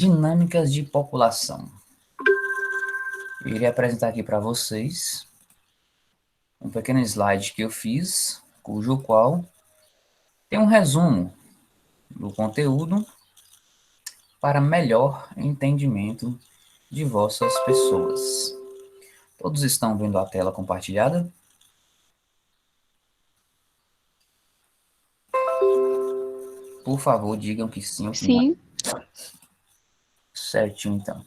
Dinâmicas de população. Eu irei apresentar aqui para vocês um pequeno slide que eu fiz, cujo qual tem um resumo do conteúdo para melhor entendimento de vossas pessoas. Todos estão vendo a tela compartilhada? Por favor, digam que sim ou que não. Sim, Certinho, então.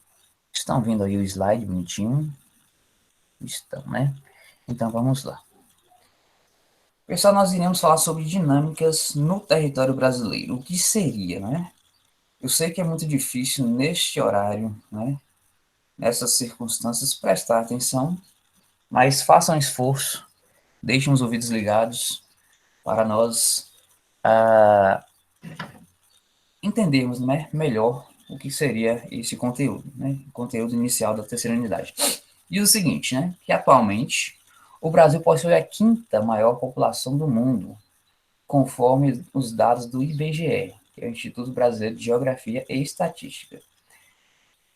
Estão vendo aí o slide bonitinho? Estão, né? Então, vamos lá. Pessoal, nós iremos falar sobre dinâmicas no território brasileiro. O que seria, né? Eu sei que é muito difícil neste horário, né? Nessas circunstâncias, prestar atenção, mas façam um esforço, deixem os ouvidos ligados para nós entendermos, né, melhor o que seria esse conteúdo, né? O conteúdo inicial da terceira unidade. E o seguinte, né? Que atualmente o Brasil possui a quinta maior população do mundo, conforme os dados do IBGE, que é o Instituto Brasileiro de Geografia e Estatística.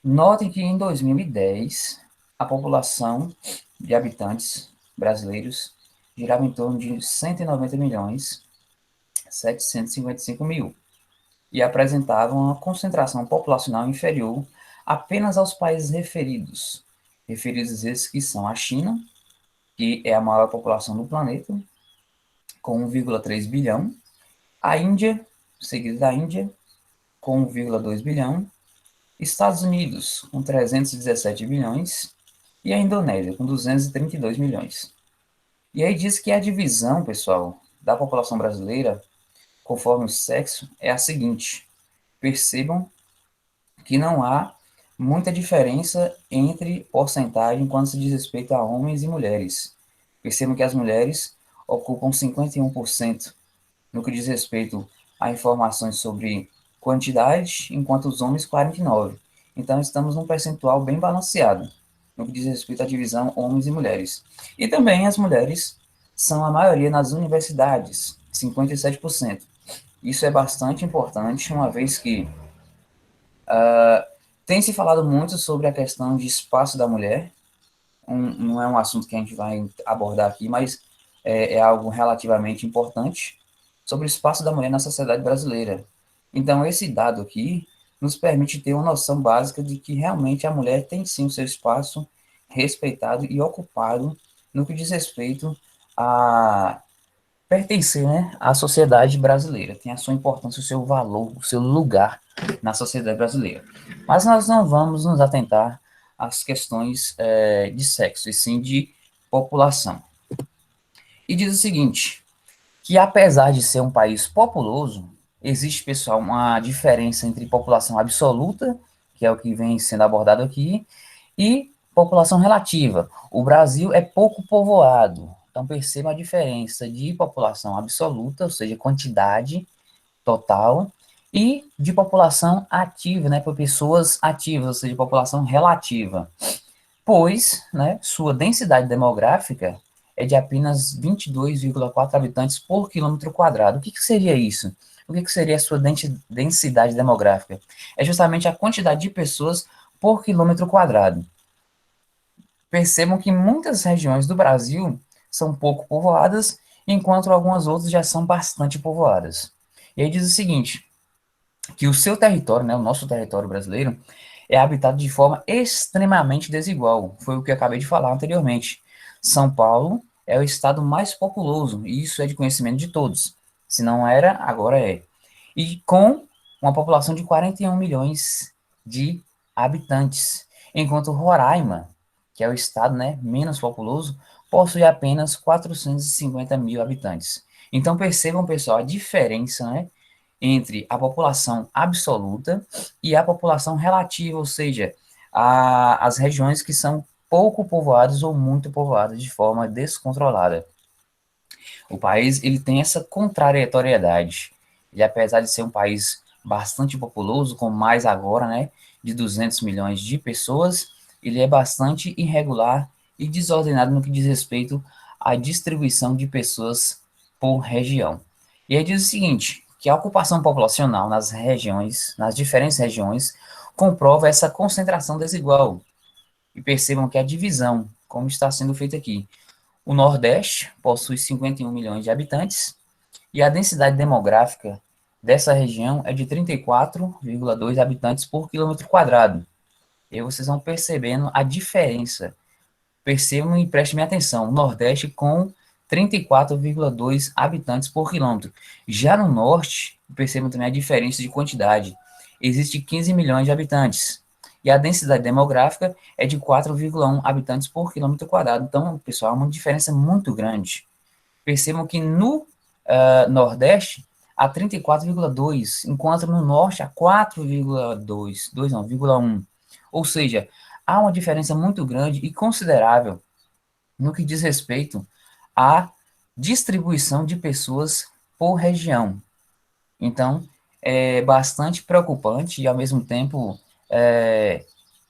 Notem que em 2010, a população de habitantes brasileiros girava em torno de 190 milhões 755 mil e apresentava uma concentração populacional inferior apenas aos países referidos esses que são a China, que é a maior população do planeta, com 1,3 bilhão, a Índia, seguida da Índia, com 1,2 bilhão, Estados Unidos, com 317 bilhões, e a Indonésia, com 232 milhões. E aí diz que a divisão, pessoal, da população brasileira, conforme o sexo, é a seguinte. Percebam que não há muita diferença entre porcentagem quando se diz respeito a homens e mulheres. Percebam que as mulheres ocupam 51% no que diz respeito a informações sobre quantidade, enquanto os homens 49%. Então, estamos num percentual bem balanceado no que diz respeito à divisão homens e mulheres. E também as mulheres são a maioria nas universidades, 57%. Isso é bastante importante, uma vez que tem se falado muito sobre a questão de espaço da mulher. Não é um assunto que a gente vai abordar aqui, mas é algo relativamente importante sobre o espaço da mulher na sociedade brasileira. Então, esse dado aqui nos permite ter uma noção básica de que realmente a mulher tem sim o seu espaço respeitado e ocupado no que diz respeito a pertencer, né, à sociedade brasileira. Tem a sua importância, o seu valor, o seu lugar na sociedade brasileira. Mas nós não vamos nos atentar às questões de sexo, e sim de população. E diz o seguinte, que apesar de ser um país populoso, existe, pessoal, uma diferença entre população absoluta, que é o que vem sendo abordado aqui, e população relativa. O Brasil é pouco povoado, então perceba a diferença de população absoluta, ou seja, quantidade total, e de população ativa, né, por pessoas ativas, ou seja, população relativa, pois, né, sua densidade demográfica é de apenas 22,4 habitantes por quilômetro quadrado. O que seria isso? O que seria a sua densidade demográfica? É justamente a quantidade de pessoas por quilômetro quadrado. Percebam que muitas regiões do Brasil são pouco povoadas, enquanto algumas outras já são bastante povoadas. E aí diz o seguinte, que o seu território, né, o nosso território brasileiro, é habitado de forma extremamente desigual. Foi o que eu acabei de falar anteriormente. São Paulo é o estado mais populoso, e isso é de conhecimento de todos. Se não era, agora é. E com uma população de 41 milhões de habitantes, enquanto Roraima, que é o estado, né, menos populoso, possui apenas 450 mil habitantes. Então percebam, pessoal, a diferença, né, entre a população absoluta e a população relativa, ou seja, as regiões que são pouco povoadas ou muito povoadas de forma descontrolada. O país ele tem essa contrariedade. Ele, apesar de ser um país bastante populoso, com mais agora, né, de 200 milhões de pessoas, ele é bastante irregular e desordenado no que diz respeito à distribuição de pessoas por região. E aí diz o seguinte, que a ocupação populacional nas regiões, nas diferentes regiões, comprova essa concentração desigual. E percebam que a divisão, como está sendo feita aqui, o Nordeste possui 51 milhões de habitantes e a densidade demográfica dessa região é de 34,2 habitantes por quilômetro quadrado. E vocês vão percebendo a diferença. Percebam e prestem atenção. O Nordeste com 34,2 habitantes por quilômetro. Já no Norte, percebam também a diferença de quantidade. Existe 15 milhões de habitantes. E a densidade demográfica é de 4,1 habitantes por quilômetro quadrado. Então, pessoal, é uma diferença muito grande. Percebam que no Nordeste há 34,2, enquanto no Norte há 4,2, 2 não, 0,1. Ou seja, há uma diferença muito grande e considerável no que diz respeito à distribuição de pessoas por região. Então, é bastante preocupante e, ao mesmo tempo,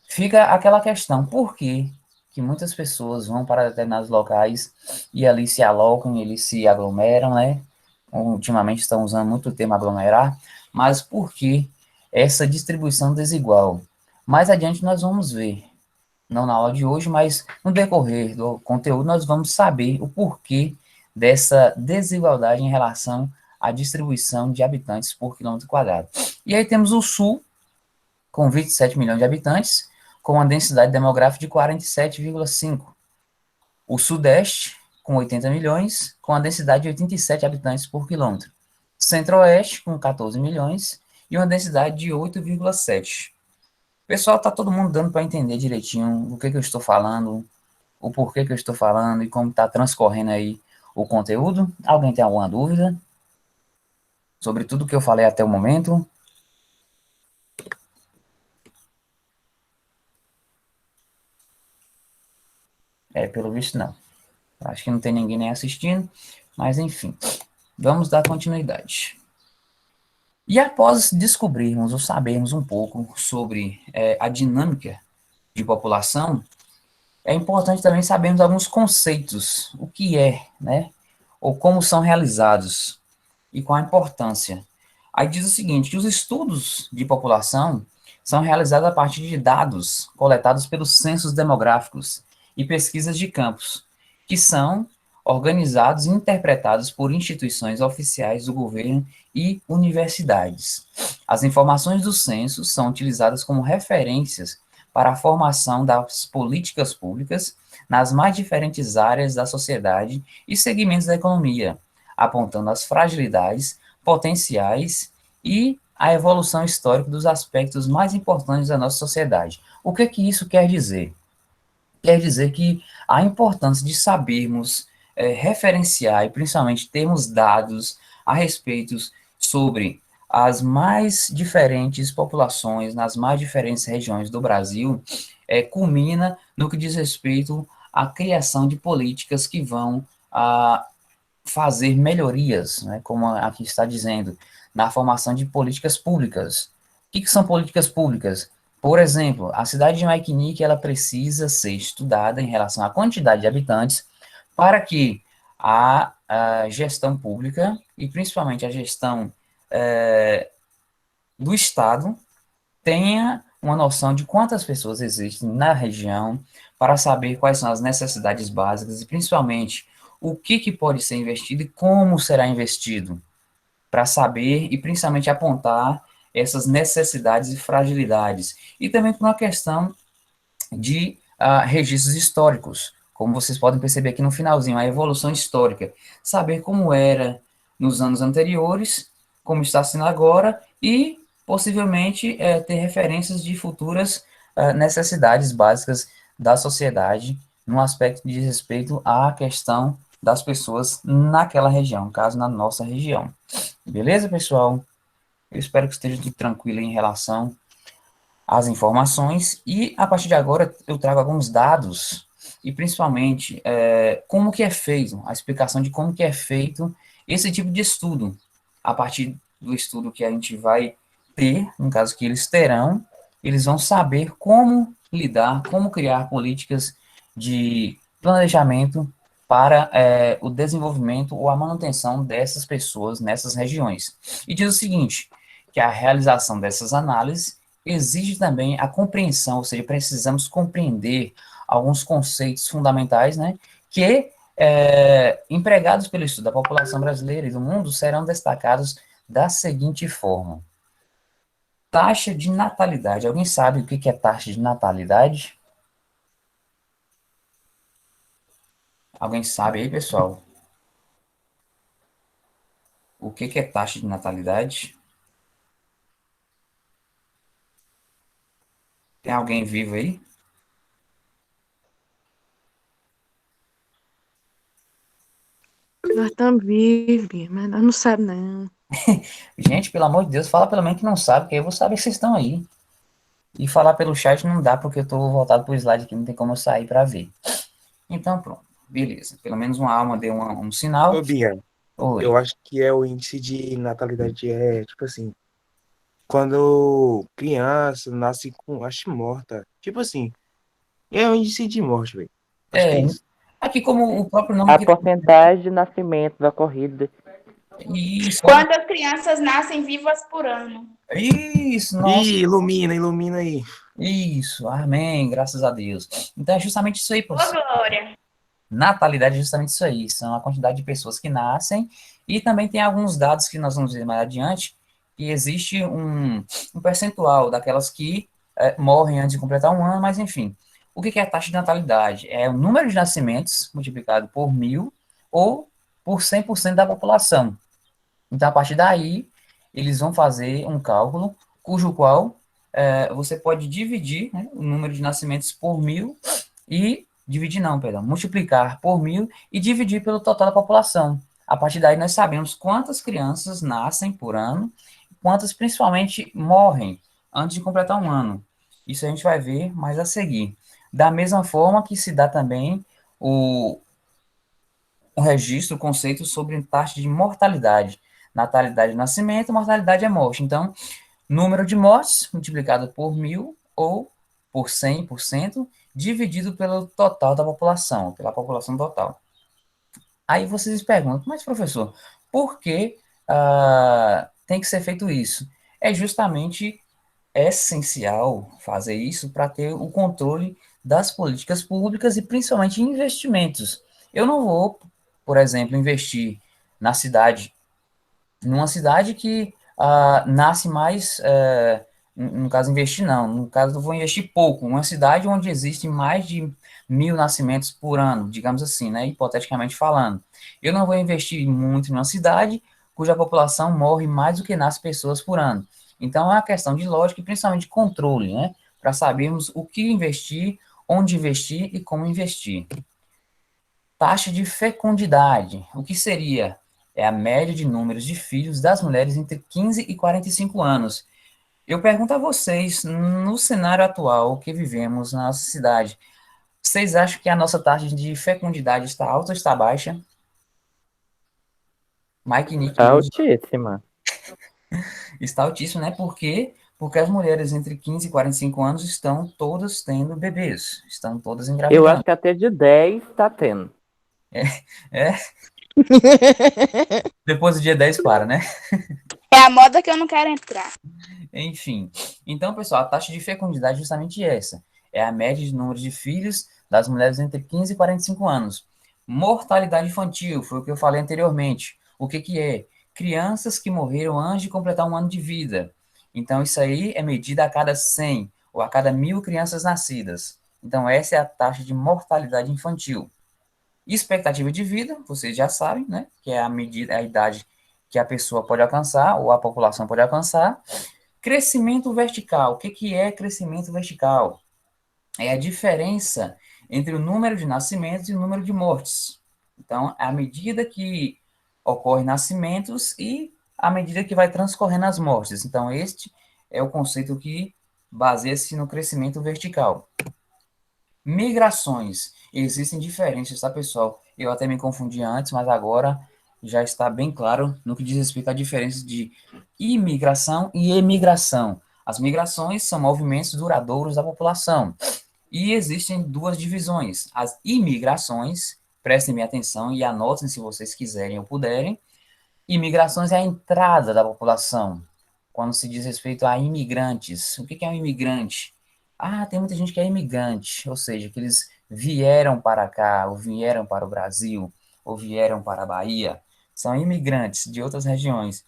fica aquela questão, por que muitas pessoas vão para determinados locais e ali se alocam, eles se aglomeram, né? Ultimamente estão usando muito o termo aglomerar, mas por que essa distribuição desigual? Mais adiante nós vamos ver, não na aula de hoje, mas no decorrer do conteúdo nós vamos saber o porquê dessa desigualdade em relação à distribuição de habitantes por quilômetro quadrado. E aí temos o Sul, com 27 milhões de habitantes, com uma densidade demográfica de 47,5. O Sudeste, com 80 milhões, com a densidade de 87 habitantes por quilômetro. Centro-Oeste, com 14 milhões, e uma densidade de 8,7. Pessoal, tá todo mundo dando para entender direitinho o que eu estou falando, o porquê que eu estou falando e como está transcorrendo aí o conteúdo? Alguém tem alguma dúvida sobre tudo que eu falei até o momento? Pelo visto não. Acho que não tem ninguém nem assistindo, mas enfim, vamos dar continuidade. E após descobrirmos ou sabermos um pouco sobre a dinâmica de população, é importante também sabermos alguns conceitos, o que é, né, ou como são realizados e qual a importância. Aí diz o seguinte, que os estudos de população são realizados a partir de dados coletados pelos censos demográficos e pesquisas de campos, que são organizados e interpretados por instituições oficiais do governo e universidades. As informações do censo são utilizadas como referências para a formação das políticas públicas nas mais diferentes áreas da sociedade e segmentos da economia, apontando as fragilidades, potenciais e a evolução histórica dos aspectos mais importantes da nossa sociedade. O que isso quer dizer? Quer dizer que a importância de sabermos referenciar e principalmente termos dados a respeito sobre as mais diferentes populações nas mais diferentes regiões do Brasil culmina no que diz respeito à criação de políticas que vão fazer melhorias, né, como aqui está dizendo, na formação de políticas públicas. O que são políticas públicas? Por exemplo, a cidade de Maiquinique, ela precisa ser estudada em relação à quantidade de habitantes para que a gestão pública e principalmente a gestão do Estado tenha uma noção de quantas pessoas existem na região para saber quais são as necessidades básicas e principalmente o que pode ser investido e como será investido, para saber e principalmente apontar essas necessidades e fragilidades. E também por uma questão de registros históricos, como vocês podem perceber aqui no finalzinho, a evolução histórica, saber como era nos anos anteriores, como está sendo agora, e possivelmente ter referências de futuras necessidades básicas da sociedade, no aspecto de respeito à questão das pessoas naquela região, no caso, na nossa região. Beleza, pessoal? Eu espero que esteja tudo tranquilo em relação às informações e, a partir de agora, eu trago alguns dados e, principalmente, como que é feito, a explicação de como que é feito esse tipo de estudo, a partir do estudo que a gente vai ter, no caso que eles terão, eles vão saber como lidar, como criar políticas de planejamento para o desenvolvimento ou a manutenção dessas pessoas nessas regiões. E diz o seguinte, que a realização dessas análises exige também a compreensão, ou seja, precisamos compreender alguns conceitos fundamentais, né, que, empregados pelo estudo da população brasileira e do mundo, serão destacados da seguinte forma. Taxa de natalidade. Alguém sabe o que é taxa de natalidade? Alguém sabe aí, pessoal? O que é taxa de natalidade? Tem alguém vivo aí? Nós estamos vivos, mas nós não sabemos, não. Gente, pelo amor de Deus, fala pelo menos que não sabe, que eu vou saber que vocês estão aí. E falar pelo chat não dá, porque eu estou voltado para o slide aqui, não tem como eu sair para ver. Então, pronto. Beleza. Pelo menos uma alma deu um sinal. Ô, Bia, eu Oi. acho que é o índice de natalidade tipo assim, quando criança nasce com, acho morta. Tipo assim, é o índice de morte, velho. Acho que É, é isso. aqui como o próprio nome A aqui. porcentagem de nascimentos ocorridos. Isso, Quantas crianças nascem vivas por ano? isso, nossa. Ih, ilumina, ilumina aí. Isso, amém, graças a Deus. Então é justamente isso aí, Ô, professor. Glória! Natalidade é justamente isso aí, são a quantidade de pessoas que nascem, e também tem alguns dados que nós vamos ver mais adiante, que existe um percentual daquelas que morrem antes de completar um ano, mas enfim. O que é a taxa de natalidade? É o número de nascimentos multiplicado por 1.000 ou por 100% da população. Então, a partir daí, eles vão fazer um cálculo, cujo qual você pode dividir, né, o número de nascimentos por 1.000 e dividir não, perdão, multiplicar por 1.000 e dividir pelo total da população. A partir daí nós sabemos quantas crianças nascem por ano, quantas principalmente morrem antes de completar um ano. Isso a gente vai ver mais a seguir. Da mesma forma que se dá também o, o registro, o conceito sobre taxa de mortalidade. Natalidade é nascimento, mortalidade é morte. Então, número de mortes multiplicado por 1.000 ou por 100%, dividido pelo total da população, pela população total. Aí vocês perguntam, mas professor, por que tem que ser feito isso? É justamente essencial fazer isso para ter o controle das políticas públicas e principalmente investimentos. Eu não vou, por exemplo, investir na cidade numa cidade que nasce mais, no caso, investir não, no caso, eu vou investir pouco, uma cidade onde existe mais de 1.000 nascimentos por ano, digamos assim, né, hipoteticamente falando. Eu não vou investir muito numa cidade cuja população morre mais do que nasce pessoas por ano. Então, é uma questão de lógica e principalmente de controle, né, para sabermos o que investir, onde investir e como investir. Taxa de fecundidade. O que seria? É a média de números de filhos das mulheres entre 15 e 45 anos. Eu pergunto a vocês, no cenário atual que vivemos na nossa cidade, vocês acham que a nossa taxa de fecundidade está alta ou está baixa? Mike e Nick hoje Altíssima. está altíssimo, né? Por quê? Porque as mulheres entre 15 e 45 anos estão todas tendo bebês, estão todas Eu acho engravidando. que até de 10 tá tendo. É, depois do dia 10 para, né? É a moda que eu não quero entrar. Enfim. Então, pessoal, a taxa de fecundidade é justamente essa. É a média de número de filhos das mulheres entre 15 e 45 anos. Mortalidade infantil, foi o que eu falei anteriormente. O que que é? Crianças que morreram antes de completar um ano de vida. Então, isso aí é medida a cada 100 ou a cada 1.000 crianças nascidas. Então, essa é a taxa de mortalidade infantil. Expectativa de vida, vocês já sabem, né? Que é a medida, a idade que a pessoa pode alcançar ou a população pode alcançar. Crescimento vertical. O que que é crescimento vertical? É a diferença entre o número de nascimentos e o número de mortes. Então, à medida que ocorrem nascimentos e à medida que vai transcorrendo as mortes. Então, este é o conceito que baseia-se no crescimento vertical. Migrações. Existem diferenças, tá, pessoal? Eu até me confundi antes, mas agora já está bem claro no que diz respeito à diferença de imigração e emigração. As migrações são movimentos duradouros da população. E existem duas divisões. As imigrações, prestem minha atenção e anotem se vocês quiserem ou puderem. Imigrações é a entrada da população. quando se diz respeito a imigrantes. O que é um imigrante? Ah, tem muita gente que é imigrante, ou seja, que eles vieram para cá, ou vieram para o Brasil, ou vieram para a Bahia. São imigrantes de outras regiões.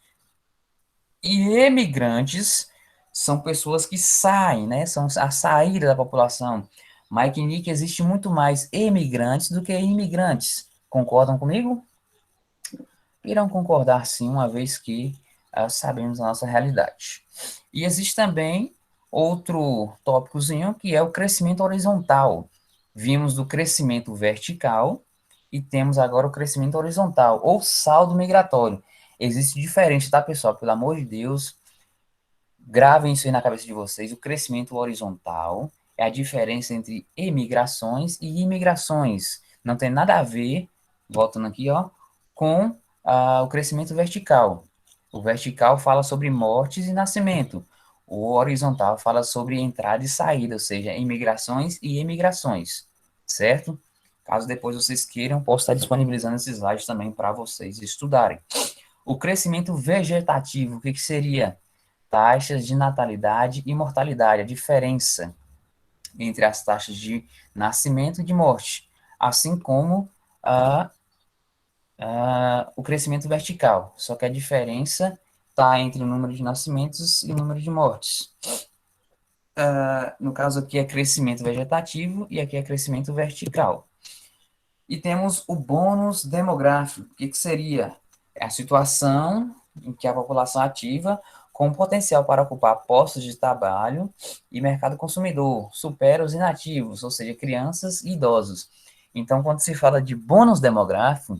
E emigrantes são pessoas que saem, né? São a saída da população. Mike e Nick, existe muito mais emigrantes do que imigrantes. Concordam comigo? Irão concordar sim, uma vez que sabemos a nossa realidade. E existe também outro tópicozinho, que é o crescimento horizontal. Vimos do crescimento vertical e temos agora o crescimento horizontal, ou saldo migratório. Existe diferença, tá, pessoal? Pelo amor de Deus, gravem isso aí na cabeça de vocês. O crescimento horizontal é a diferença entre emigrações e imigrações. Não tem nada a ver, voltando aqui, ó, com o crescimento vertical. O vertical fala sobre mortes e nascimento. O horizontal fala sobre entrada e saída, ou seja, imigrações e emigrações, certo? Caso depois vocês queiram, posso estar disponibilizando esses slides também para vocês estudarem. O crescimento vegetativo, o que seria? Taxas de natalidade e mortalidade, a diferença entre as taxas de nascimento e de morte, assim como o crescimento vertical, só que a diferença está entre o número de nascimentos e o número de mortes. No caso aqui é crescimento vegetativo e aqui é crescimento vertical. E temos o bônus demográfico. O que seria? É a situação em que a população ativa, com potencial para ocupar postos de trabalho e mercado consumidor, supera os inativos, ou seja, crianças e idosos. Então, quando se fala de bônus demográfico,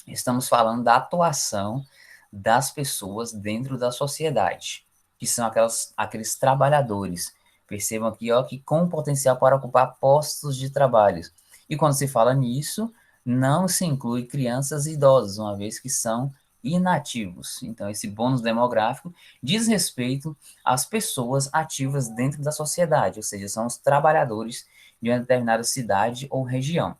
estamos falando da atuação das pessoas dentro da sociedade, que são aqueles trabalhadores. Percebam aqui, ó, que com potencial para ocupar postos de trabalho. E quando se fala nisso, não se inclui crianças e idosos, uma vez que são inativos. Então, esse bônus demográfico diz respeito às pessoas ativas dentro da sociedade, ou seja, são os trabalhadores de uma determinada cidade ou região.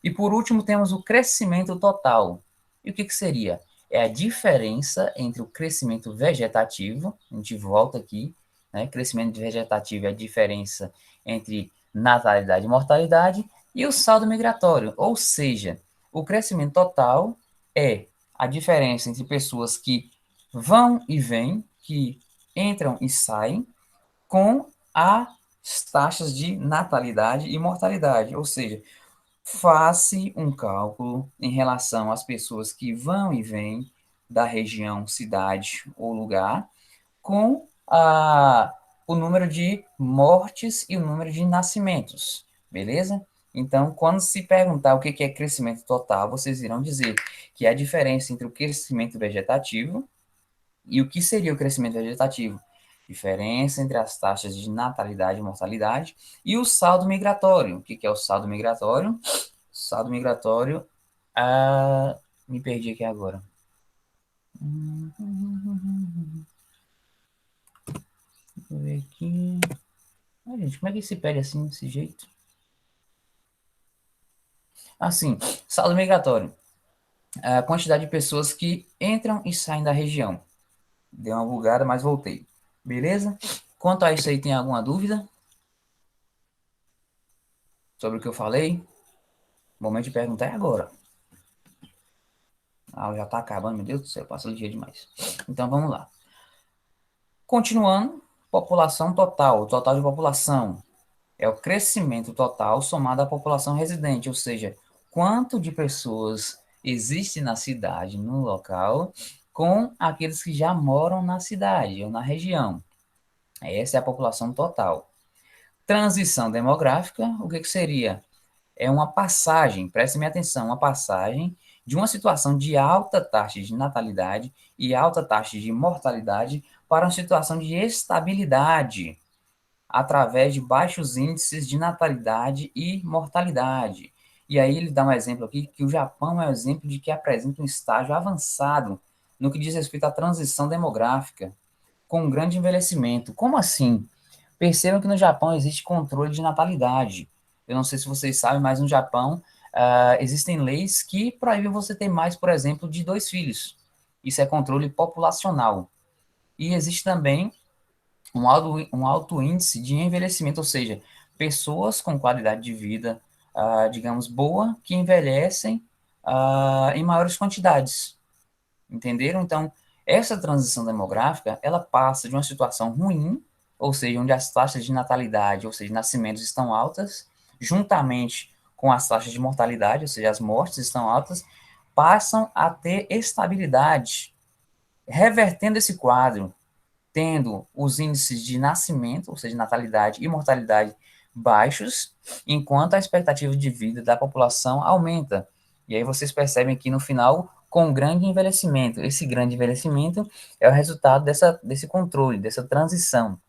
E por último, temos o crescimento total. E o que seria? É a diferença entre o crescimento vegetativo, a gente volta aqui, né? Crescimento vegetativo é a diferença entre natalidade e mortalidade, e o saldo migratório, ou seja, o crescimento total é a diferença entre pessoas que vão e vêm, que entram e saem, com as taxas de natalidade e mortalidade, ou seja, faça um cálculo em relação às pessoas que vão e vêm da região, cidade ou lugar, com o número de mortes e o número de nascimentos, beleza? Então, quando se perguntar o que é crescimento total, vocês irão dizer que é a diferença entre o crescimento vegetativo e o que seria o crescimento vegetativo. Diferença entre as taxas de natalidade e mortalidade e o saldo migratório. O que é o saldo migratório? Saldo migratório, me perdi aqui agora. Deixa eu ver aqui. Gente, como é que se pede assim, desse jeito? Assim, saldo migratório. A quantidade de pessoas que entram e saem da região. Deu uma bugada, mas voltei. Beleza? Quanto a isso aí, tem alguma dúvida? Sobre o que eu falei? O momento de perguntar é agora. Já tá acabando, meu Deus do céu, passou ligeiro demais. Então, vamos lá. Continuando, população total, o total de população. É o crescimento total somado à população residente, ou seja, quanto de pessoas existe na cidade, no local, com aqueles que já moram na cidade ou na região. Essa é a população total. Transição demográfica, o que seria? É uma passagem, prestem atenção, uma passagem de uma situação de alta taxa de natalidade e alta taxa de mortalidade para uma situação de estabilidade, através de baixos índices de natalidade e mortalidade. E aí ele dá um exemplo aqui, que o Japão é um exemplo de que apresenta um estágio avançado no que diz respeito à transição demográfica, com um grande envelhecimento. Como assim? Percebam que no Japão existe controle de natalidade. Eu não sei se vocês sabem, mas no Japão existem leis que proíbem você ter mais, por exemplo, de 2 filhos. Isso é controle populacional. E existe também um alto índice de envelhecimento, ou seja, pessoas com qualidade de vida, digamos, boa, que envelhecem em maiores quantidades. Entenderam? Então, essa transição demográfica, ela passa de uma situação ruim, ou seja, onde as taxas de natalidade, ou seja, nascimentos estão altas, juntamente com as taxas de mortalidade, ou seja, as mortes estão altas, passam a ter estabilidade, revertendo esse quadro, tendo os índices de nascimento, ou seja, natalidade e mortalidade baixos, enquanto a expectativa de vida da população aumenta. E aí vocês percebem que no final, com o grande envelhecimento, esse grande envelhecimento é o resultado desse controle, dessa transição.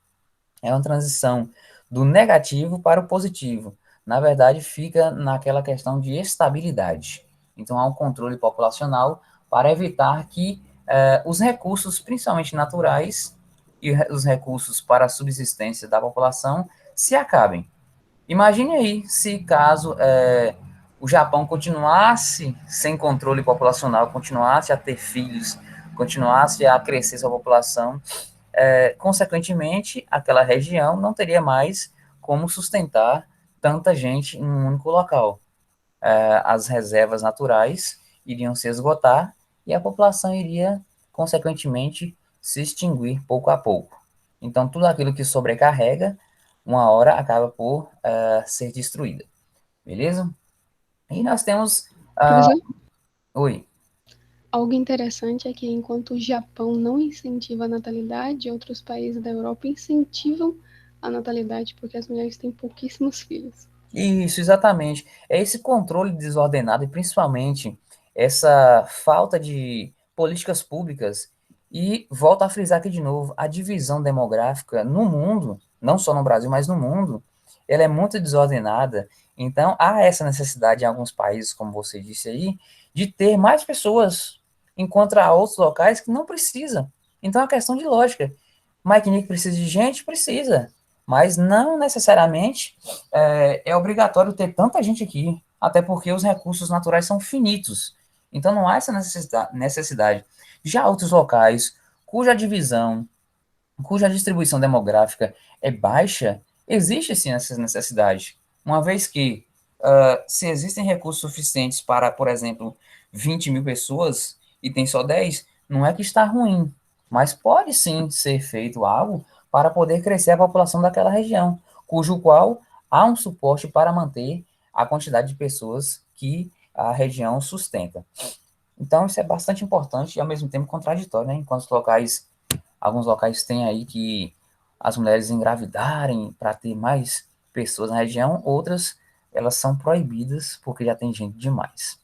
É uma transição do negativo para o positivo. Na verdade, fica naquela questão de estabilidade. Então, há um controle populacional para evitar que os recursos, principalmente naturais, e os recursos para a subsistência da população se acabem. Imagine aí se caso o Japão continuasse sem controle populacional, continuasse a ter filhos, continuasse a crescer sua população, consequentemente, aquela região não teria mais como sustentar tanta gente em um único local. As reservas naturais iriam se esgotar e a população iria, consequentemente, se extinguir pouco a pouco. Então, tudo aquilo que sobrecarrega, uma hora acaba por ser destruída. Beleza? E nós temos. Professor, Oi. algo interessante é que enquanto o Japão não incentiva a natalidade, outros países da Europa incentivam a natalidade porque as mulheres têm pouquíssimos filhos. Isso, exatamente. É esse controle desordenado e principalmente essa falta de políticas públicas e volto a frisar aqui de novo, a divisão demográfica no mundo, não só no Brasil, mas no mundo, ela é muito desordenada. Então, há essa necessidade em alguns países, como você disse aí, de ter mais pessoas, enquanto há outros locais que não precisam. Então, é uma questão de lógica. Mike Nick precisa de gente? Precisa. Mas não necessariamente é obrigatório ter tanta gente aqui, até porque os recursos naturais são finitos. Então não há essa necessidade. Já outros locais, cuja divisão, cuja distribuição demográfica é baixa, existe sim essa necessidade. Uma vez que, se existem recursos suficientes para, por exemplo, 20 mil pessoas e tem só 10, não é que está ruim, mas pode sim ser feito algo para poder crescer a população daquela região, cujo qual há um suporte para manter a quantidade de pessoas que a região sustenta. Então, isso é bastante importante e, ao mesmo tempo, contraditório, né? Enquanto alguns locais têm aí que as mulheres engravidarem para ter mais pessoas na região, outras, elas são proibidas porque já tem gente demais.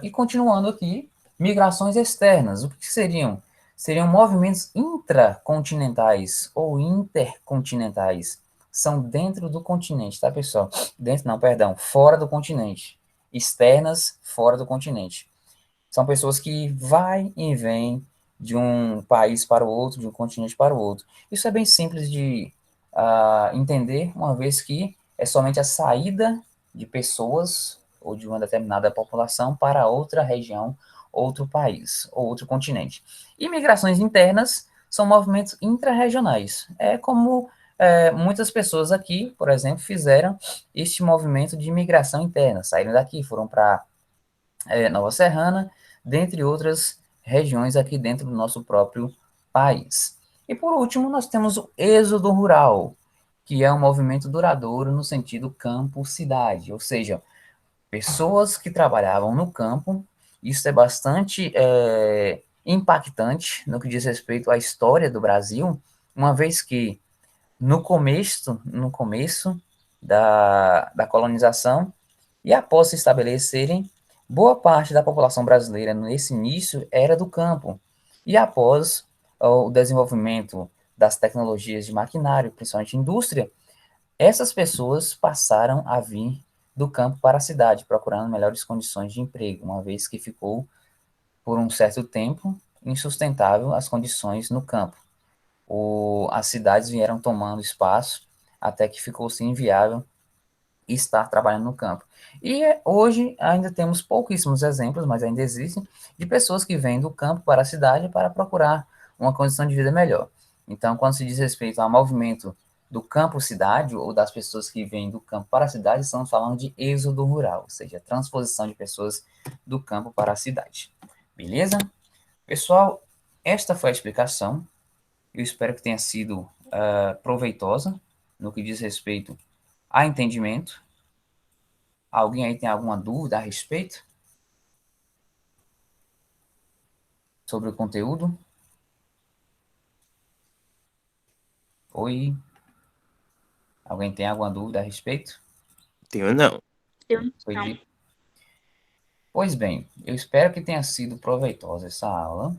E continuando aqui, migrações externas, o que seriam? Seriam movimentos intracontinentais ou intercontinentais. São dentro do continente, tá, pessoal? Dentro, não, perdão, fora do continente. Externas, fora do continente. São pessoas que vai e vêm de um país para o outro, de um continente para o outro. Isso é bem simples de entender, uma vez que é somente a saída de pessoas ou de uma determinada população para outra região, outro país ou outro continente. E migrações internas são movimentos intrarregionais. É como muitas pessoas aqui, por exemplo, fizeram este movimento de migração interna. Saíram daqui, foram para Nova Serrana, dentre outras regiões aqui dentro do nosso próprio país. E por último, nós temos o êxodo rural, que é um movimento duradouro no sentido campo-cidade, ou seja, pessoas que trabalhavam no campo. Isso é bastante impactante no que diz respeito à história do Brasil, uma vez que no começo da colonização e após se estabelecerem, boa parte da população brasileira nesse início era do campo. E após o desenvolvimento das tecnologias de maquinário, principalmente indústria, essas pessoas passaram a vir do campo para a cidade, procurando melhores condições de emprego, uma vez que ficou, por um certo tempo, insustentável as condições no campo. As cidades vieram tomando espaço até que ficou-se inviável estar trabalhando no campo. E hoje ainda temos pouquíssimos exemplos, mas ainda existem, de pessoas que vêm do campo para a cidade para procurar uma condição de vida melhor. Então, quando se diz respeito ao movimento do campo-cidade, ou das pessoas que vêm do campo para a cidade, estamos falando de êxodo rural, ou seja, transposição de pessoas do campo para a cidade. Beleza? Pessoal, esta foi a explicação. Eu espero que tenha sido proveitosa no que diz respeito a entendimento. Alguém aí tem alguma dúvida a respeito sobre o conteúdo? Oi? Alguém tem alguma dúvida a respeito? Tenho não. Pois bem, eu espero que tenha sido proveitosa essa aula.